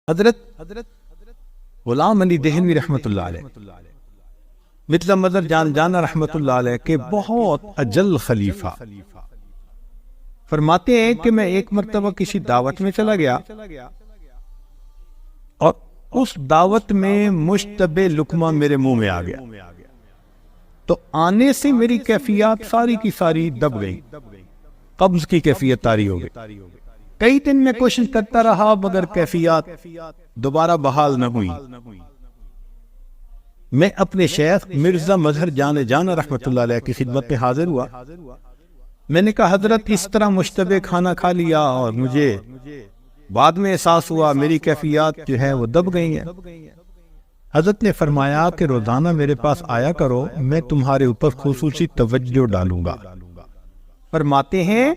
حضرت غلام علی دہلوی رحمۃ اللہ علیہ، مثل مدر جان جانا رحمۃ اللہ علیہ کے بہت اجل خلیفہ، فرماتے ہیں کہ میں ایک مرتبہ کسی دعوت میں چلا گیا اور اس دعوت میں مشتبہ لقمہ میرے منہ میں آ گیا، تو آنے سے میری کیفیات ساری کی ساری دب گئی، قبض کی کیفیت طاری ہو گئی۔ کئی دن میں کوشش کرتا رہا مگر کیفیات دوبارہ بحال نہ ہوئی۔ میں اپنے شیخ مرزا مظہر جان جانا رحمۃ اللہ علیہ کی خدمت میں حاضر ہوا۔ میں نے کہا حضرت اس طرح مشتبہ کھانا کھا لیا اور مجھے بعد میں احساس ہوا میری کیفیات جو ہے وہ دب گئی ہیں۔ حضرت نے فرمایا کہ روزانہ میرے پاس آیا کرو، میں تمہارے اوپر خصوصی توجہ ڈالوں گا۔ فرماتے ہیں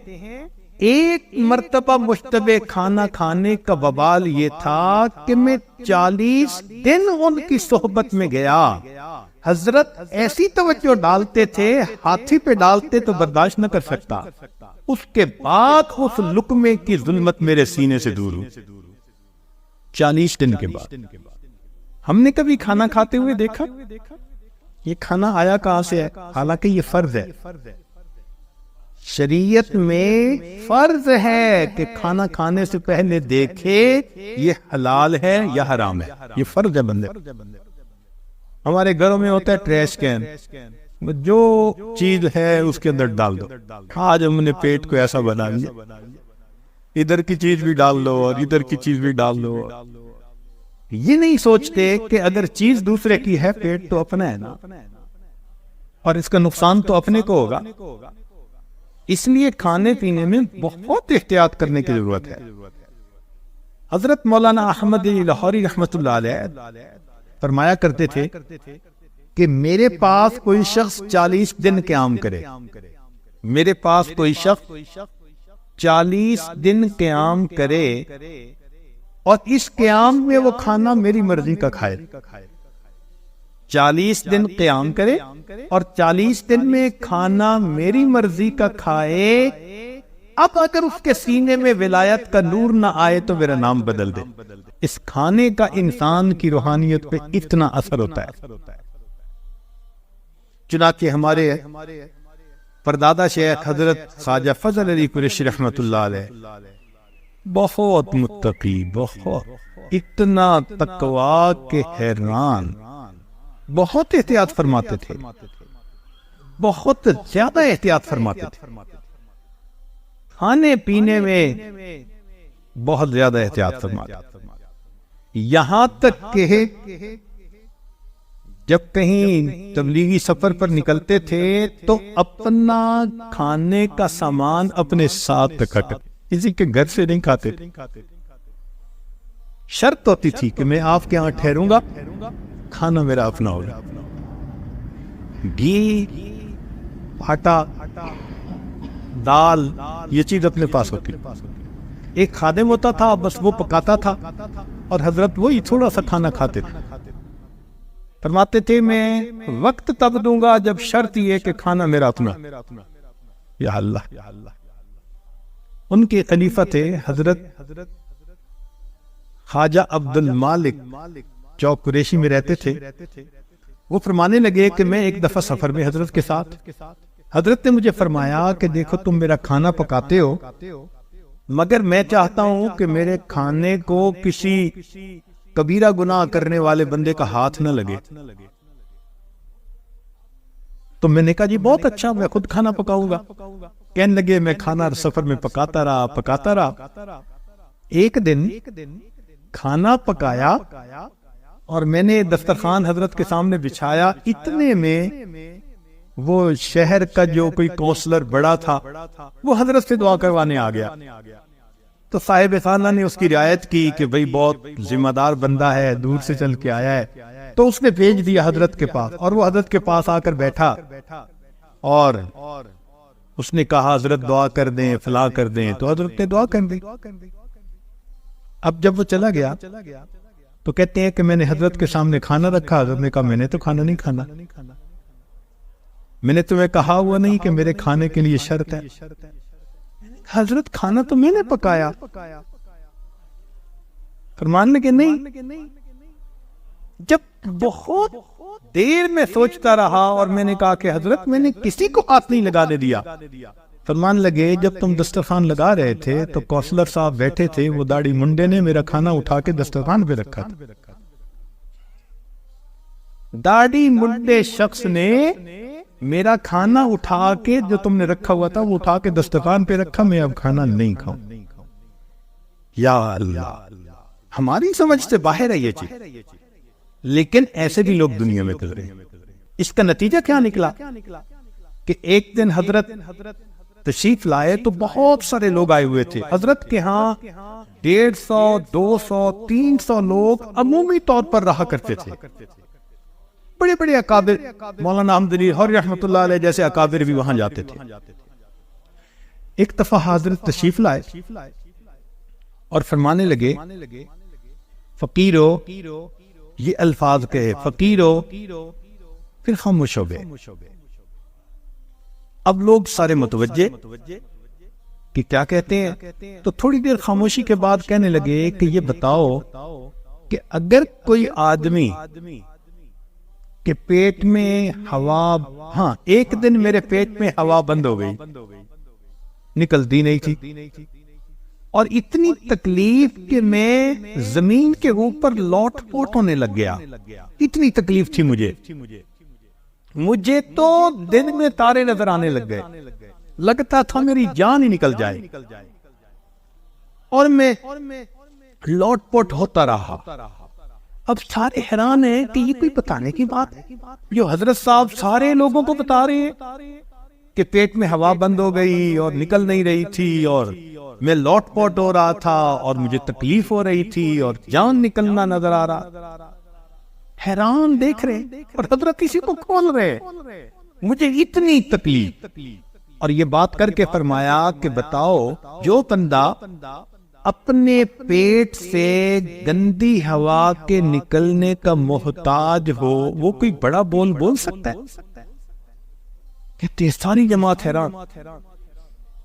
ایک مرتبہ مشتبہ کھانا کھانے کا وبال یہ تھا کہ میں 40 دن ان کی صحبت میں گیا۔ حضرت ایسی توجہ ڈالتے تھے، ہاتھی پہ ڈالتے تو برداشت نہ کر سکتا، اس کے بعد اس لقمے کی ظلمت میرے سینے سے دور ہوئی۔ 40 دن کے بعد ہم نے کبھی کھانا کھاتے ہوئے دیکھا؟ یہ کھانا آیا کہاں سے ہے؟ حالانکہ یہ فرض ہے، شریعت میں فرض ہے کہ کھانا کھانے سے پہلے دیکھے یہ حلال ہے یا حرام ہے، یہ فرض ہے بندے۔ ہمارے گھروں میں ہوتا ہے ٹریش کین، جو چیز ہے اس کے اندر ڈال دو۔ آج ہم نے پیٹ کو ایسا بنا لیا، ادھر کی چیز بھی ڈال دو اور ادھر کی چیز بھی ڈال دو، یہ نہیں سوچتے کہ اگر چیز دوسرے کی ہے پیٹ تو اپنا ہے نا، اور اس کا نقصان تو اپنے کو ہوگا۔ اس لیے کھانے پینے میں بہت احتیاط کرنے کی ضرورت ہے۔ حضرت مولانا احمد لاہوری رحمۃ اللہ علیہ فرمایا کرتے تھے کہ میرے پاس کوئی شخص 40 دن قیام کرے، میرے پاس کوئی شخص 40 دن قیام کرے اور اس قیام میں وہ کھانا میری مرضی کا کھائے۔ 40 دن قیام کرے اور 40 دن میں کھانا میری مرضی کا کھائے۔ اب اگر اس کے سینے میں ولایت کا نور نہ آئے تو میرا نام بدل دے۔ اس کھانے کا انسان کی روحانیت پہ اتنا اثر ہوتا ہے۔ چنانچہ ہمارے پردادا شیخ حضرت خواجہ فضل علی قریشی رحمۃ اللہ علیہ بہت متقی، بہت اتنا تقویٰ کہ حیران، بہت احتیاط فرماتے تھے، بہت زیادہ احتیاط فرماتے تھے، کھانے پینے میں بہت زیادہ احتیاط فرماتے تھے، یہاں تک کہ جب کہیں تبلیغی سفر پر نکلتے تھے تو اپنا کھانے کا سامان اپنے ساتھ رکھتے، کسی کے گھر سے نہیں کھاتے تھے۔ شرط ہوتی تھی کہ میں آپ کے ہاں ٹھہروں گا، کھانا میرا اپنا ہوگا۔ گھی، آٹا، دال، یہ چیز اپنے پاس ہوتی۔ ایک خادم ہوتا تھا، بس وہ پکاتا تھا اور حضرت وہی تھوڑا سا کھانا کھاتے تھے۔ فرماتے تھے میں وقت تب دوں گا جب شرط یہ کہ کھانا میرا اپنا۔ یا اللہ، ان کے خلیفہ تھے حضرت خواجہ عبد المالک چوک قریشی میں رہتے تھے۔ وہ فرمانے لگے کہ میں ایک دفعہ سفر میں حضرت کے ساتھ، حضرت نے مجھے فرمایا کہ دیکھو تم میرا کھانا پکاتے ہو مگر میں چاہتا ہوں کہ میرے کھانے کو کسی کبیرہ گناہ کرنے والے بندے کا ہاتھ نہ لگے۔ تو میں نے کہا جی بہت اچھا، میں خود کھانا پکاؤں گا۔ کہنے لگے میں کھانا سفر میں پکاتا رہا۔ ایک دن کھانا پکایا اور میں نے دسترخوان حضرت کے سامنے بچھایا، اتنے میں وہ شہر کا جو کوئی کونسلر بڑا تھا وہ حضرت سے دعا کروانے آ گیا۔ تو صاحب خانہ نے اس کی رعایت کی کہ بھئی بہت ذمہ دار بندہ ہے، دور سے چل کے آیا ہے، تو اس نے بھیج دیا حضرت کے پاس، اور وہ حضرت کے پاس آ کر بیٹھا اور اس نے کہا حضرت دعا کر دیں، فلاں کر دیں، تو حضرت نے دعا کر دی۔ اب جب وہ چلا گیا تو کہتے ہیں کہ میں نے حضرت کے سامنے کھانا رکھا، حضرت نے کہا میں نے تو کھانا نہیں کھانا، میں نے تمہیں کہا ہوا نہیں کہ میرے کھانے کے لیے شرط ہے؟ حضرت کھانا تو میں نے پکایا۔ فرمان لگے نہیں. جب بہت دیر میں سوچتا رہا اور میں نے کہا کہ حضرت میں نے کسی کو ہاتھ نہیں لگانے دیا. فرمان لگے جب تم دسترخوان لگا رہے تھے تو کونسلر صاحب بیٹھے تھے, وہ داڑھی منڈے نے میرا کھانا اٹھا کے دسترخوان پہ رکھا تھا. داڑھی منڈے شخص نے میرا کھانا اٹھا کے جو تم نے رکھا ہوا تھا وہ اٹھا کے دسترخوان پہ رکھا, میں اب کھانا نہیں کھاؤں. یا اللہ, ہماری سمجھ سے باہر ہے یہ چیز, لیکن ایسے بھی لوگ دنیا میں گزرے. اس کا نتیجہ کیا نکلا کہ ایک دن حضرت تشریف لائے تو بہت سارے لوگ آئے ہوئے تھے. حضرت کے ہاں 150, 200, 300 لوگ عمومی طور پر رہا کرتے تھے. بڑے بڑے اکابر, مولانا احمد علی ہر رحمۃ اللہ علیہ جیسے اکابر بھی وہاں جاتے تھے. ایک دفعہ حضرت تشریف لائے اور فرمانے لگے فقیرو, یہ الفاظ کہے فقیرو, پھر خاموش ہو گئے. اب لوگ سارے متوجہ کہ کیا کہتے ہیں, تو تھوڑی دیر خاموشی کے بعد کہنے لگے کہ یہ بتاؤ کہ اگر کوئی آدمی کہ پیٹ میں ہوا, ہاں ایک دن میرے پیٹ میں ہوا بند ہو گئی, نکلتی نہیں تھی, اور اتنی تکلیف کہ میں زمین کے اوپر لوٹ پوٹ ہونے لگ گیا, اتنی تکلیف تھی مجھے تو دن میں تارے نظر آنے لگ گئے, لگتا تھا میری جان ہی نکل جائے, اور میں لوٹ پوٹ ہوتا رہا. اب سارے حیران ہیں کہ یہ کوئی بتانے کی بات ہے جو حضرت صاحب سارے لوگوں کو بتا رہے ہیں کہ پیٹ میں ہوا بند ہو گئی اور نکل نہیں رہی تھی, اور میں لوٹ پوٹ ہو رہا تھا, اور مجھے تکلیف ہو رہی تھی, اور جان نکلنا نظر آ رہا. حیران دیکھ رہے اور حضرت کسی کو کھول رہے, مجھے اتنی تکلیف. اور یہ بات کر کے فرمایا کہ بتاؤ جو بندہ اپنے پیٹ سے گندی ہوا کے نکلنے کا محتاج ہو وہ کوئی بڑا بول سکتا ہے؟ کہتے ساری جماعت حیران.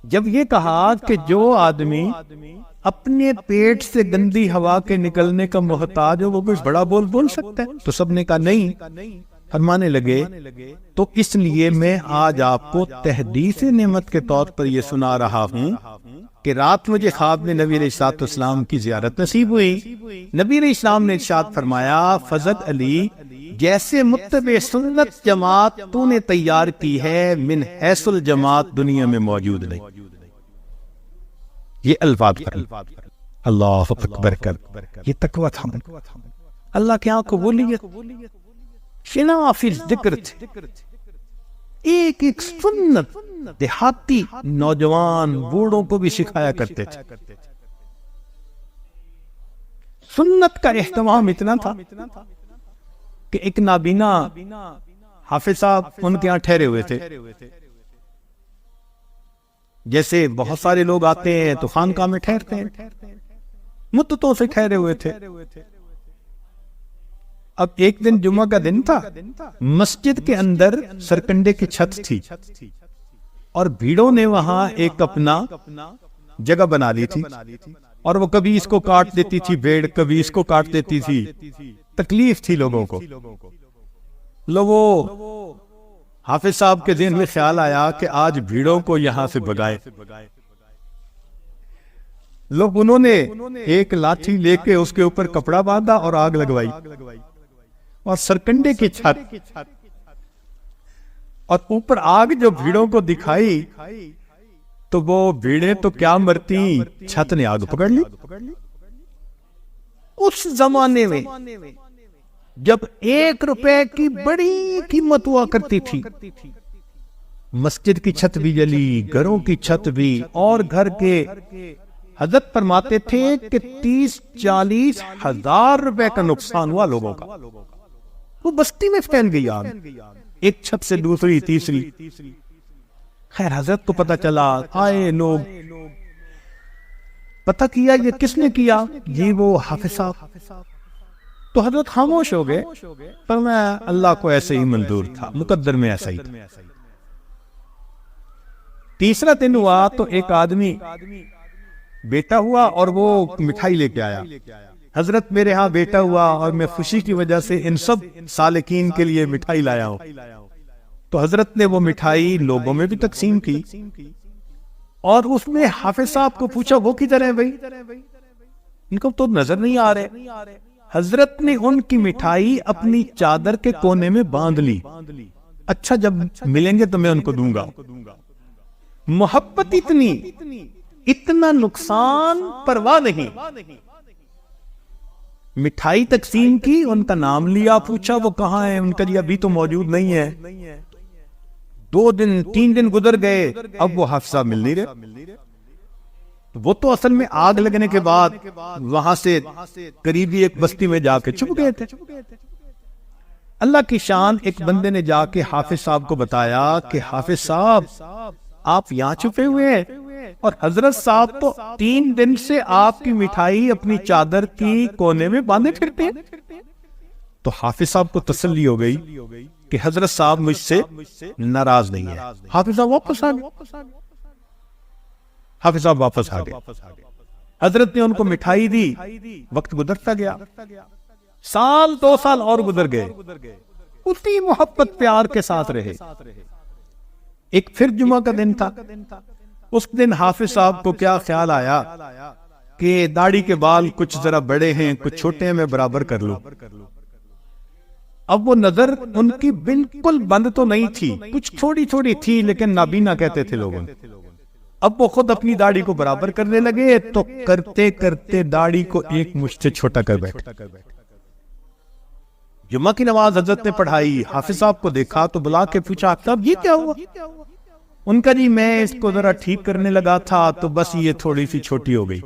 جب یہ کہا کہ جو آدمی اپنے پیٹ سے گندی ہوا کے نکلنے کا محتاج ہو وہ کچھ بڑا بول سکتا ہے, تو سب نے کہا نہیں. فرمانے لگے تو اس لیے میں آج آپ کو تحدیث نعمت کے طور پر یہ سنا رہا ہوں کہ رات مجھے خواب میں نبی علیہ السلام کی زیارت نصیب ہوئی. نبی علیہ السلام نے ارشاد فرمایا فضل علی جیسے متبع سنت جماعت تو نے تیار کی ہے من حیث الجماعت دنیا میں موجود نہیں. یہ الفاظ کر اللہ اکبر کر, یہ تقویٰ تھا اللہ کے ہاں قبولیت. شنا فی الذکر تھے, ایک ایک سنت دیہاتی نوجوان بوڑھوں کو بھی سکھایا کرتے تھے. سنت کا اہتمام اتنا تھا کہ ایک نابینا حافظ صاحب ان کے ہاں ٹھہرے ہوئے تھے. جیسے بہت سارے لوگ آتے ہیں تو خانقاہ میں ٹھہرتے ہیں, مدتوں سے ٹھہرے ہوئے تھے. اب ایک دن جمعہ کا دن تھا, مسجد کے اندر سرکنڈے کی چھت تھی اور بھیڑوں نے وہاں ایک اپنا جگہ بنا لی تھی, اور وہ کبھی اس کو کاٹ دیتی تھی بھیڑ, کبھی اس کو کاٹ دیتی تھی. تکلیف تھی لوگوں کو. لوگوں حافظ صاحب کے ذہن میں خیال آیا کہ آج بھیڑوں کو یہاں سے بھگائے. لوگ انہوں نے ایک لاٹھی لے کے اس کے اوپر کپڑا باندھا اور آگ لگوائی, اور سرکنڈے کی چھت, اور اوپر آگ جو بھیڑوں کو دکھائی تو وہ بھیڑیں تو کیا مرتی, چھت نے آگ پکڑ لی. اس زمانے میں جب 1 روپے کی بڑی قیمت ہوا کرتی تھی, مسجد کی چھت بھی جلی, گھروں کی چھت بھی, اور گھر کے حضرت فرماتے تھے کہ 30-40 ہزار روپے کا نقصان ہوا لوگوں کا. وہ بستی میں پھیل گئی آگ, ایک چھت سے دوسری تیسری. خیر حضرت کو پتہ چلا, آئے لوگ, پتہ کیا یہ کس نے کیا, یہ وہ حافظ صاحب. تو حضرت خاموش ہو گئے, پر میں اللہ کو ایسے ہی منظور تھا, مقدر میں ایسا ہی تھا. تیسرا دن ہوا تو ایک آدمی بیٹا ہوا اور وہ مٹھائی لے کے آیا. حضرت میرے ہاں بیٹا ہوا اور میں خوشی کی وجہ سے ان سب سالکین کے لیے مٹھائی لایا ہوں. تو حضرت نے وہ مٹھائی لوگوں میں بھی تقسیم کی اور اس میں حافظ صاحب کو پوچھا وہ کدھر ہے بھائی, ان کو تو نظر نہیں آ رہے. حضرت نے ان کی مٹھائی اپنی چادر کے کونے میں باندھ لی. اچھا جب ملیں گے تو میں ان کو دوں گا. محبت اتنی, اتنا نقصان پرواہ نہیں. مٹھائی تقسیم کی, ان کا نام لیا, پوچھا وہ کہاں ہے, ان کا جی ابھی تو موجود نہیں ہے. 2 دن 3 دن گزر گئے, اب وہ حافظ صاحب مل نہیں رہے. وہ تو اصل میں آگ لگنے کے بعد وہاں سے قریبی ایک بستی میں جا کے چھپ گئے تھے. اللہ کی شان, ایک بندے نے جا کے حافظ صاحب کو بتایا کہ حافظ صاحب آپ یہاں چھپے ہوئے ہیں, اور حضرت صاحب تو 3 دن سے آپ کی مٹھائی اپنی چادر کی کونے میں باندھے پھرتے ہیں. تو حافظ صاحب کو تسلی ہو گئی کہ حضرت صاحب مجھ سے ناراض نہیں ہے. حافظ صاحب واپس آ گئے. حافظ صاحب واپس آ گئے. حضرت نے ان کو مٹھائی دی. وقت گزرتا گیا, 1 سال 2 سال اور گزر گئے, اسی محبت پیار کے ساتھ رہے. ایک پھر جمعہ کا دن تھا. اس دن حافظ صاحب کو کیا خیال آیا کہ داڑھی کے بال کچھ ذرا بڑے ہیں, کچھ چھوٹے ہیں, میں برابر کر لوں. اب وہ نظر ان کی بالکل بند تو نہیں تھی, کچھ تھوڑی تھوڑی تھی, لیکن نابینا کہتے تھے لوگوں. اب وہ خود اپنی داڑھی کو برابر کرنے لگے تو کرتے کرتے داڑھی کو ایک مشت سے چھوٹا کر بیٹھے. جمعہ کی نماز حضرت نے پڑھائی, حافظ صاحب کو دیکھا تو بلا کے پوچھا صاحب یہ کیا ہوا؟ ان کا جی میں اس کو ذرا ٹھیک کرنے لگا تھا تو بس یہ تھوڑی سی چھوٹی ہو گئی.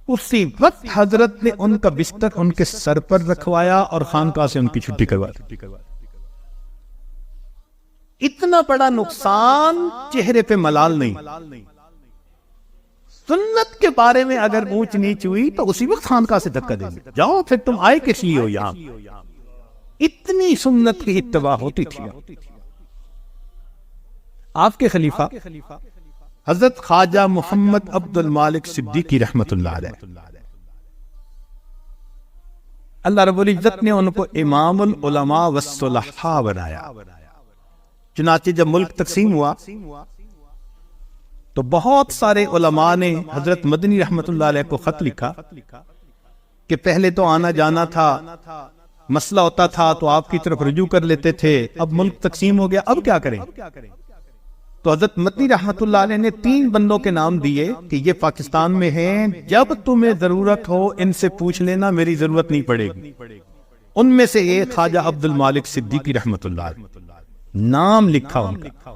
اسی وقت حضرت نے ان کا بستر ان کے سر پر رکھوایا اور خانقاہ سے ان کی چھٹی کروا دی. اتنا بڑا نقصان, چہرے پہ ملال نہیں. سنت کے بارے میں اگر اونچ نیچ ہوئی تو اسی وقت خانقاہ سے دھکا دیں گے, جاؤ پھر تم آئے کس لیے ہو یہاں. اتنی سنت کی اتباع ہوتی تھی. آپ کے خلیفہ حضرت خواجہ محمد عبد المالک صدیقی رحمت اللہ علیہ, اللہ رب العزت نے ان کو امام العلماء والصلحاء بنایا. چنانچہ جب ملک تقسیم ہوا تو بہت سارے علماء نے حضرت مدنی رحمت اللہ علیہ کو خط لکھا کہ پہلے تو آنا جانا تھا, مسئلہ ہوتا تھا تو آپ کی طرف رجوع کر لیتے تھے, اب ملک تقسیم ہو گیا, اب کیا کریں. تو حضرت مدنی رحمت اللہ علیہ نے 3 بندوں کے نام دیے کہ یہ پاکستان میں ہیں, جب تمہیں ضرورت ہو ان سے پوچھ لینا, میری ضرورت نہیں پڑے گی. ان میں سے ایک خواجہ عبد المالک صدیقی رحمت اللہ علیہ, نام لکھا ان کا.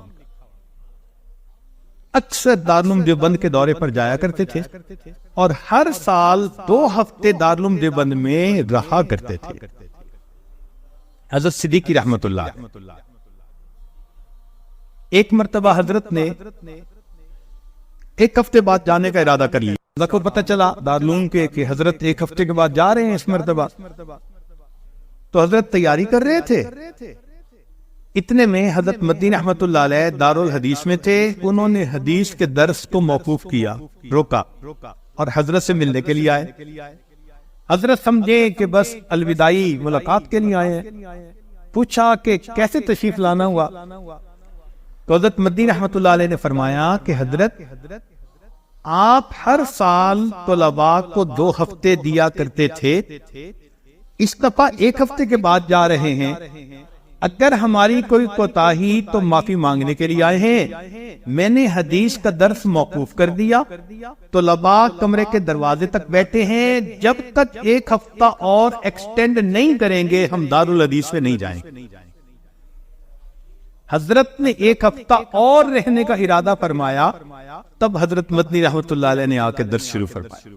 اکثر دارالعلوم دیوبند کے دورے پر جایا کرتے تھے اور ہر سال 2 ہفتے دارالعلوم دیوبند میں رہا کرتے تھے. حضرت صدیقی رحمت اللہ, ایک مرتبہ حضرت نے 1 ہفتے بعد جانے کا ارادہ کر لیا. حضرت کو پتہ چلا دارالعلوم کے کہ حضرت 1 ہفتے کے بعد جا رہے ہیں اس مرتبہ, تو حضرت تیاری کر رہے تھے. اتنے میں حضرت مدنی رحمت اللہ علیہ دارالحدیث میں تھے. انہوں نے حدیث کے درس کو موقوف کیا, روکا اور حضرت سے ملنے کے لیے آئے. حضرت سمجھے کہ بس الوداعی ملاقات کے لیے آئے ہیں. پوچھا کہ کیسے تشریف لانا ہوا, تو حضرت مدنی رحمت اللہ علیہ نے فرمایا کہ حضرت آپ ہر سال طلباء کو 2 ہفتے دیا کرتے تھے, اس دفعہ 1 ہفتے کے بعد جا رہے ہیں, اگر ہماری کوئی کوتاہی تو معافی مانگنے کے لیے آئے ہیں. میں نے حدیث کا درس موقوف کر دیا, طلباء کمرے کے دروازے تک بیٹھے ہیں, جب تک 1 ہفتہ اور ایکسٹینڈ نہیں کریں گے ہم دارالحدیث میں نہیں جائیں گے. حضرت نے 1 ہفتہ اور رہنے کا ارادہ فرمایا, تب حضرت مدنی رحمت اللہ علیہ نے آ کے درس شروع فرمایا.